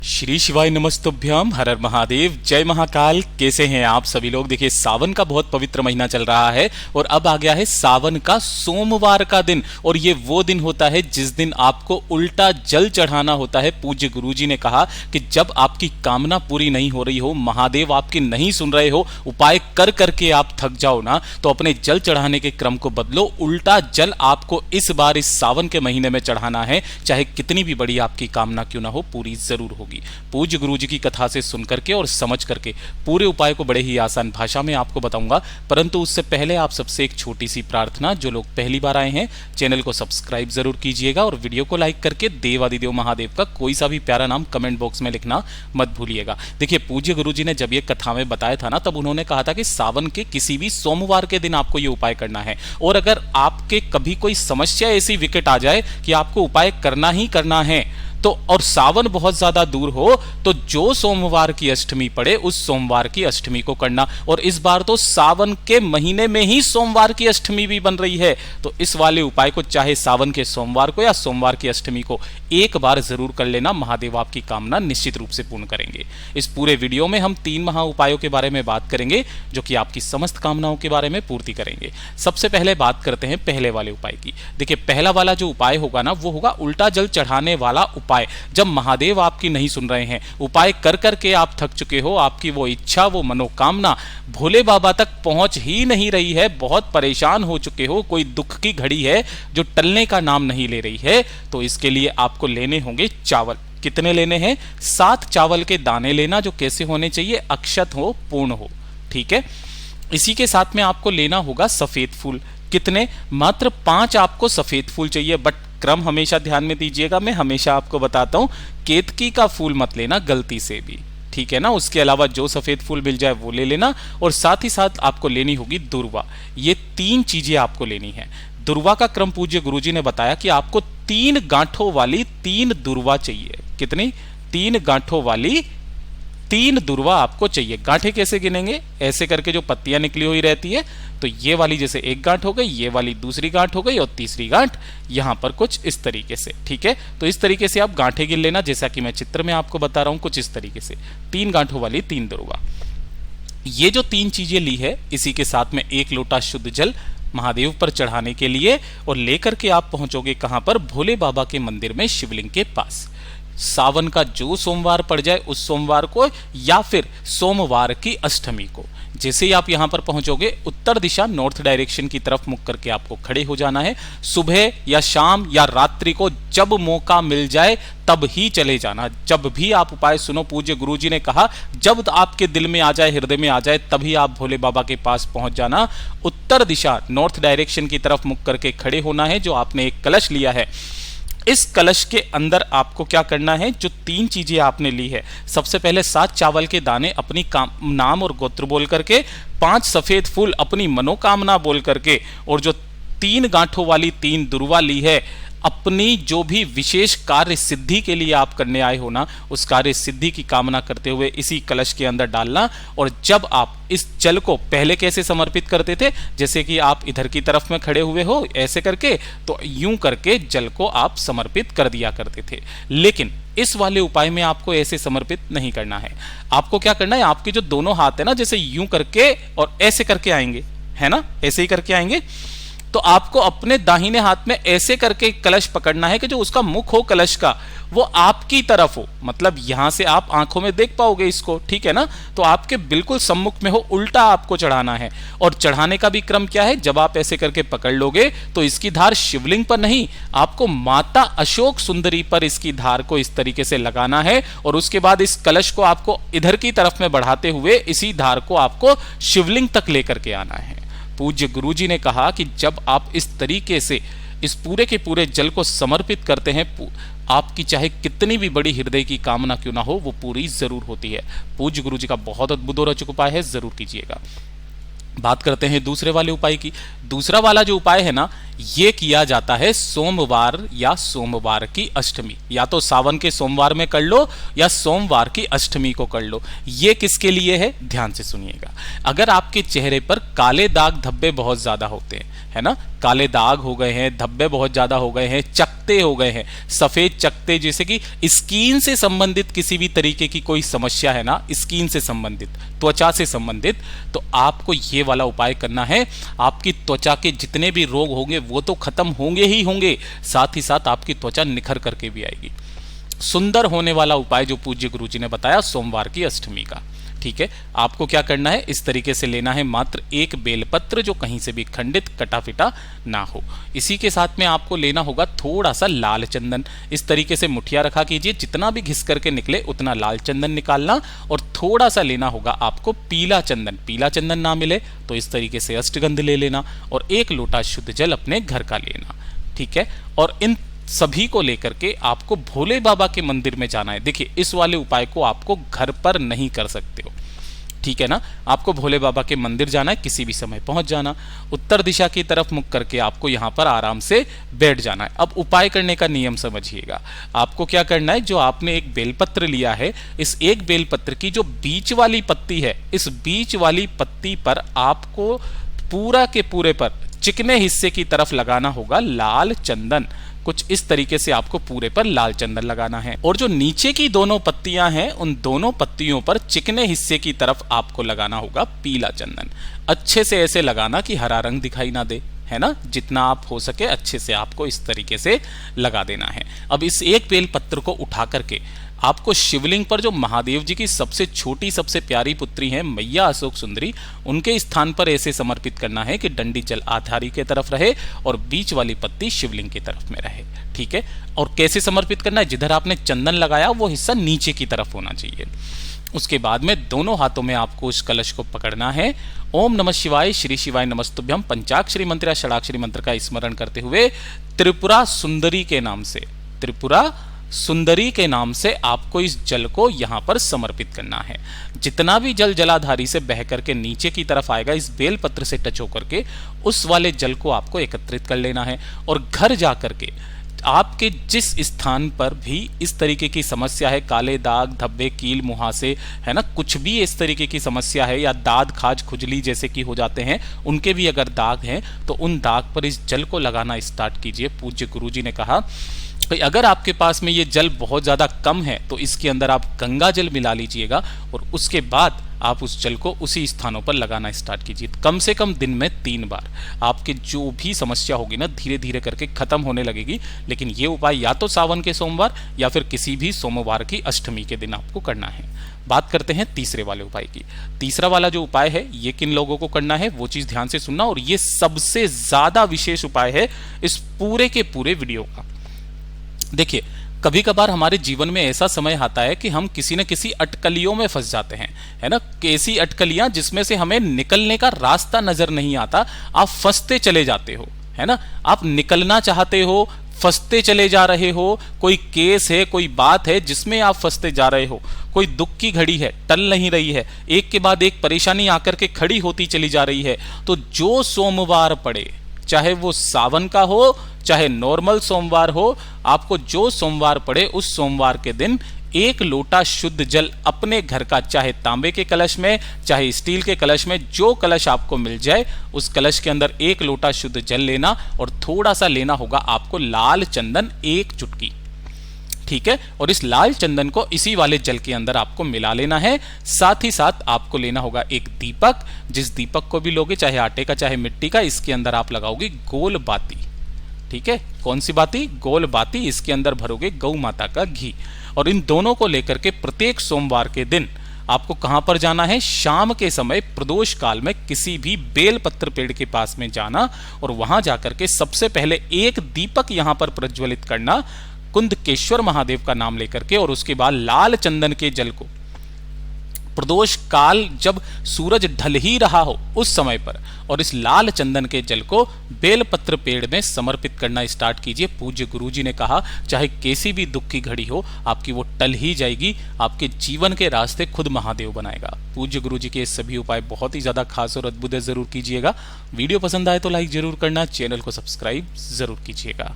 श्री शिवाय नमस्तुभ्यम, हर हर महादेव, जय महाकाल। कैसे हैं आप सभी लोग। देखिए, सावन का बहुत पवित्र महीना चल रहा है और अब आ गया है सावन का सोमवार का दिन। और ये वो दिन होता है जिस दिन आपको उल्टा जल चढ़ाना होता है। पूज्य गुरुजी ने कहा कि जब आपकी कामना पूरी नहीं हो रही हो, महादेव आपकी नहीं सुन रहे हो, उपाय कर करके आप थक जाओ ना, तो अपने जल चढ़ाने के क्रम को बदलो। उल्टा जल आपको इस बार इस सावन के महीने में चढ़ाना है, चाहे कितनी भी बड़ी आपकी कामना क्यों ना हो, पूरी जरूर होगी। पूज्य गुरुजी की कथा से सुन करके और समझ करके पूरे उपाय को बड़े ही आसान भाषा में आपको बताऊंगा। परंतु उससे पहले आप सबसे एक छोटी सी प्रार्थना, जो लोग पहली बार आए हैं चैनल को सब्सक्राइब जरूर कीजिएगा और वीडियो को लाइक करके देवादिदेव महादेव का कोई सा भी प्यारा नाम कमेंट बॉक्स में लिखना मत भूलिएगा। देखिए, पूज्य गुरुजी ने जब ये कथा में बताया था ना, तब उन्होंने कहा था कि सावन के किसी भी सोमवार के दिन आपको ये उपाय करना है। और अगर आपके कभी कोई समस्या ऐसी विकट आ जाए कि आपको उपाय करना ही करना है, तो और सावन बहुत ज्यादा दूर हो, तो जो सोमवार की अष्टमी पड़े उस सोमवार की अष्टमी को करना। और इस बार तो सावन के महीने में ही सोमवार की अष्टमी भी बन रही है, तो इस वाले उपाय को चाहे सावन के सोमवार को या सोमवार की अष्टमी को एक बार जरूर कर लेना। महादेव आपकी कामना निश्चित रूप से पूर्ण करेंगे। इस पूरे वीडियो में हम 3 महा उपायों के बारे में बात करेंगे, जो कि आपकी समस्त कामनाओं के बारे में पूर्ति करेंगे। सबसे पहले बात करते हैं पहले वाले उपाय की। देखिए, पहला वाला जो उपाय होगा ना, वो होगा उल्टा जल चढ़ाने वाला उपाय। जब महादेव आपकी नहीं सुन रहे हैं, उपाय कर करके आप थक चुके हो, आपकी वो इच्छा, वो मनोकामना भोले बाबा तक पहुंच ही नहीं रही है, बहुत परेशान हो चुके हो, कोई दुख की घड़ी है जो टलने का नाम नहीं ले रही है, तो इसके लिए आपको लेने होंगे चावल। कितने लेने हैं? 7 चावल के दाने लेना, जो कैसे होने चाहिए? अक्षत हो, पूर्ण हो। ठीक है। इसी के साथ में आपको लेना होगा सफेद फूल। कितने? मात्र 5 आपको सफेद फूल चाहिए। बट क्रम हमेशा ध्यान में दीजिएगा, मैं हमेशा आपको बताता हूं, केतकी का फूल मत लेना गलती से भी, ठीक है ना। उसके अलावा जो सफेद फूल मिल जाए वो ले लेना। और साथ ही साथ आपको लेनी होगी दुर्वा। ये 3 चीजें आपको लेनी है। दुर्वा का क्रम पूज्य गुरुजी ने बताया कि आपको 3 गांठों वाली 3 दुर्वा चाहिए। कितनी? 3 गांठों वाली 3 दुर्वा आपको चाहिए। गांठें कैसे गिनेंगे? ऐसे करके जो पत्तियां निकली हुई रहती है, तो ये वाली जैसे एक गांठ हो गई, ये वाली दूसरी गांठ हो गई और तीसरी गांठ यहां पर कुछ इस तरीके से। ठीक है। तो इस तरीके से आप गांठें गिन लेना, जैसा कि मैं चित्र में आपको बता रहा हूं, कुछ इस तरीके से 3 गांठों वाली 3 दुर्वा। ये जो 3 चीजें ली है, इसी के साथ में 1 लोटा शुद्ध जल महादेव पर चढ़ाने के लिए, और लेकर के आप पहुंचोगे कहां पर? भोले बाबा के मंदिर में, शिवलिंग के पास। सावन का जो सोमवार पड़ जाए उस सोमवार को, या फिर सोमवार की अष्टमी को। जैसे ही आप यहां पर पहुंचोगे, उत्तर दिशा नॉर्थ डायरेक्शन की तरफ मुख करके आपको खड़े हो जाना है। सुबह या शाम या रात्रि को जब मौका मिल जाए तब ही चले जाना। जब भी आप उपाय सुनो, पूज्य गुरुजी ने कहा, जब आपके दिल में आ जाए, हृदय में आ जाए, तभी आप भोले बाबा के पास पहुंच जाना। उत्तर दिशा नॉर्थ डायरेक्शन की तरफ मुख करके खड़े होना है। जो आपने एक कलश लिया है, इस कलश के अंदर आपको क्या करना है? जो 3 चीजें आपने ली है, सबसे पहले 7 चावल के दाने अपनी नाम और गोत्र बोल करके, 5 सफेद फूल अपनी मनोकामना बोल करके, और जो 3 गांठों वाली 3 दुर्वा ली है, अपनी जो भी विशेष कार्य सिद्धि के लिए आप करने आए हो ना, उस कार्य सिद्धि की कामना करते हुए इसी कलश के अंदर डालना। और जब आप इस जल को पहले कैसे समर्पित करते थे, जैसे कि आप इधर की तरफ में खड़े हुए हो ऐसे करके, तो यूं करके जल को आप समर्पित कर दिया करते थे। लेकिन इस वाले उपाय में आपको ऐसे समर्पित नहीं करना है। आपको क्या करना है? आपके जो दोनों हाथ है ना, जैसे यूं करके और ऐसे करके आएंगे, है ना, ऐसे ही करके आएंगे, तो आपको अपने दाहिने हाथ में ऐसे करके कलश पकड़ना है कि जो उसका मुख हो कलश का, वो आपकी तरफ हो। मतलब यहां से आप आंखों में देख पाओगे इसको, ठीक है ना। तो आपके बिल्कुल सम्मुख में हो, उल्टा आपको चढ़ाना है। और चढ़ाने का भी क्रम क्या है? जब आप ऐसे करके पकड़ लोगे, तो इसकी धार शिवलिंग पर नहीं, आपको माता अशोक सुंदरी पर इसकी धार को इस तरीके से लगाना है। और उसके बाद इस कलश को आपको इधर की तरफ में बढ़ाते हुए इसी धार को आपको शिवलिंग तक लेकर के आना है। पूज्य गुरुजी ने कहा कि जब आप इस तरीके से इस पूरे के पूरे जल को समर्पित करते हैं, आपकी चाहे कितनी भी बड़ी हृदय की कामना क्यों ना हो, वो पूरी जरूर होती है। पूज्य गुरुजी का बहुत अद्भुत और अचूक उपाय है, जरूर कीजिएगा। बात करते हैं दूसरे वाले उपाय की। दूसरा वाला जो उपाय है ना, ये किया जाता है सोमवार या सोमवार की अष्टमी। या तो सावन के सोमवार में कर लो या सोमवार की अष्टमी को कर लो। ये किसके लिए है? ध्यान से सुनिएगा। अगर आपके चेहरे पर काले दाग धब्बे बहुत ज्यादा होते हैं, है ना, काले दाग हो गए हैं, धब्बे बहुत ज्यादा हो गए हैं, चकते हो गए हैं, सफेद चकते, जैसे कि स्किन से संबंधित किसी भी तरीके की कोई समस्या है ना, स्किन से संबंधित, त्वचा से संबंधित, तो आपको ये वाला उपाय करना है। आपकी त्वचा के जितने भी रोग होंगे वो तो खत्म होंगे ही होंगे, साथ ही साथ आपकी त्वचा निखर करके भी आएगी। सुंदर होने वाला उपाय जो पूज्य गुरुजी ने बताया सोमवार की अष्टमी का, ठीक है। आपको क्या करना है, इस तरीके से लेना है मात्र एक बेलपत्र जो कहीं से भी खंडित कटा फिटा ना हो। इसी के साथ में आपको लेना होगा थोड़ा सा लाल चंदन। इस तरीके से मुठिया रखा कीजिए, जितना भी घिस करके निकले उतना लाल चंदन निकालना, और थोड़ा सा लेना होगा आपको पीला चंदन। पीला चंदन ना मिले तो इस तरीके से अष्टगंध ले लेना, और 1 लोटा शुद्ध जल अपने घर का लेना, ठीक है। और इन सभी को लेकर के आपको भोले बाबा के मंदिर में जाना है। देखिए, इस वाले उपाय को आपको घर पर नहीं कर सकते हो, ठीक है ना। आपको भोले बाबा के मंदिर जाना है, किसी भी समय पहुंच जाना, उत्तर दिशा की तरफ मुख करके आपको यहां पर आराम से बैठ जाना है। अब उपाय करने का नियम समझिएगा। आपको क्या करना है, जो आपने एक बेलपत्र लिया है, इस एक बेलपत्र की जो बीच वाली पत्ती है, इस बीच वाली पत्ती पर आपको पूरा के पूरे पर चिकने हिस्से की तरफ लगाना होगा लाल चंदन। कुछ इस तरीके से आपको पूरे पर लाल चंदन लगाना है, और जो नीचे की दोनों पत्तियां हैं उन दोनों पत्तियों पर चिकने हिस्से की तरफ आपको लगाना होगा पीला चंदन। अच्छे से ऐसे लगाना कि हरा रंग दिखाई ना दे, है ना। जितना आप हो सके अच्छे से आपको इस तरीके से लगा देना है। अब इस एक बेल पत्र को उठा करके आपको शिवलिंग पर जो महादेव जी की सबसे छोटी सबसे प्यारी पुत्री हैं मैया अशोक सुंदरी, उनके स्थान पर ऐसे समर्पित करना है कि डंडी जल आधारी के तरफ रहे और बीच वाली पत्ती शिवलिंग की तरफ में रहे, ठीक है। और कैसे समर्पित करना है, जिधर आपने चंदन लगाया वो हिस्सा नीचे की तरफ होना चाहिए। उसके बाद में दोनों हाथों में आपको उस कलश को पकड़ना है। ओम नमः शिवाय, श्री शिवाय नमस्तुभ्यम पंचाक्षरी मंत्र या षडाक्षरी मंत्र का स्मरण करते हुए त्रिपुरा सुंदरी के नाम से, त्रिपुरा सुंदरी के नाम से आपको इस जल को यहां पर समर्पित करना है। जितना भी जल जलाधारी से बह करके नीचे की तरफ आएगा, इस बेलपत्र से टच होकर के उस वाले जल को आपको एकत्रित कर लेना है, और घर जा करके आपके जिस स्थान पर भी इस तरीके की समस्या है, काले दाग, धब्बे, कील, मुहासे, है ना, कुछ भी इस तरीके की समस्या है, या दाद, खाज, खुजली जैसे कि हो जाते हैं, उनके भी अगर दाग हैं तो उन दाग पर इस जल को लगाना स्टार्ट कीजिए। पूज्य गुरुजी ने कहा कि अगर आपके पास में ये जल बहुत ज़्यादा कम है तो इसके अंदर आप गंगा जल मिला लीजिएगा, और उसके बाद आप उस जल को उसी स्थानों पर लगाना स्टार्ट कीजिए। कम से कम दिन में 3 बार आपकी जो भी समस्या होगी ना धीरे धीरे करके खत्म होने लगेगी। लेकिन ये उपाय या तो सावन के सोमवार या फिर किसी भी सोमवार की अष्टमी के दिन आपको करना है। बात करते हैं तीसरे वाले उपाय की। तीसरा वाला जो उपाय है ये किन लोगों को करना है वो चीज़ ध्यान से सुनना, और ये सबसे ज़्यादा विशेष उपाय है इस पूरे के पूरे वीडियो का। देखिए, कभी कभार हमारे जीवन में ऐसा समय आता है कि हम किसी न किसी अटकलियों में फंस जाते हैं, है ना। ऐसी अटकलियां जिसमें से हमें निकलने का रास्ता नजर नहीं आता, आप फंसते चले जाते हो, है ना। आप निकलना चाहते हो, फंसते चले जा रहे हो। कोई केस है, कोई बात है जिसमें आप फंसते जा रहे हो, कोई दुख की घड़ी है, टल नहीं रही है, एक के बाद एक परेशानी आकर के खड़ी होती चली जा रही है। तो जो सोमवार पड़े, चाहे वो सावन का हो चाहे नॉर्मल सोमवार हो, आपको जो सोमवार पड़े उस सोमवार के दिन 1 लोटा शुद्ध जल अपने घर का, चाहे तांबे के कलश में चाहे स्टील के कलश में, जो कलश आपको मिल जाए उस कलश के अंदर 1 लोटा शुद्ध जल लेना, और थोड़ा सा लेना होगा आपको लाल चंदन, 1 चुटकी, ठीक है। और इस लाल चंदन को इसी वाले जल के अंदर आपको मिला लेना है। साथ ही साथ आपको लेना होगा एक दीपक, जिस दीपक को भी लोगे, चाहे आटे का चाहे मिट्टी का, इसके अंदर आप लगाओगे गोल बाती, ठीक है। कौन सी बाती? गोल बाती। इसके अंदर भरोगे गौ माता का घी, और इन दोनों को लेकर के प्रत्येक सोमवार के दिन आपको कहां पर जाना है, शाम के समय प्रदोष काल में किसी भी बेलपत्र पेड़ के पास में जाना, और वहां जाकर के सबसे पहले एक दीपक यहां पर प्रज्वलित करना कुंदकेश्वर महादेव का नाम लेकर के, और उसके बाद लाल चंदन के जल को प्रदोष काल जब सूरज ढल ही रहा हो उस समय पर, और इस लाल चंदन के जल को बेलपत्र पेड़ में समर्पित करना स्टार्ट कीजिए। पूज्य गुरुजी ने कहा चाहे कैसी भी दुख की घड़ी हो आपकी वो टल ही जाएगी, आपके जीवन के रास्ते खुद महादेव बनाएगा। पूज्य गुरुजी के सभी उपाय बहुत ही ज्यादा खास और अद्भुत है, जरूर कीजिएगा। वीडियो पसंद आए तो लाइक जरूर करना, चैनल को सब्सक्राइब जरूर कीजिएगा।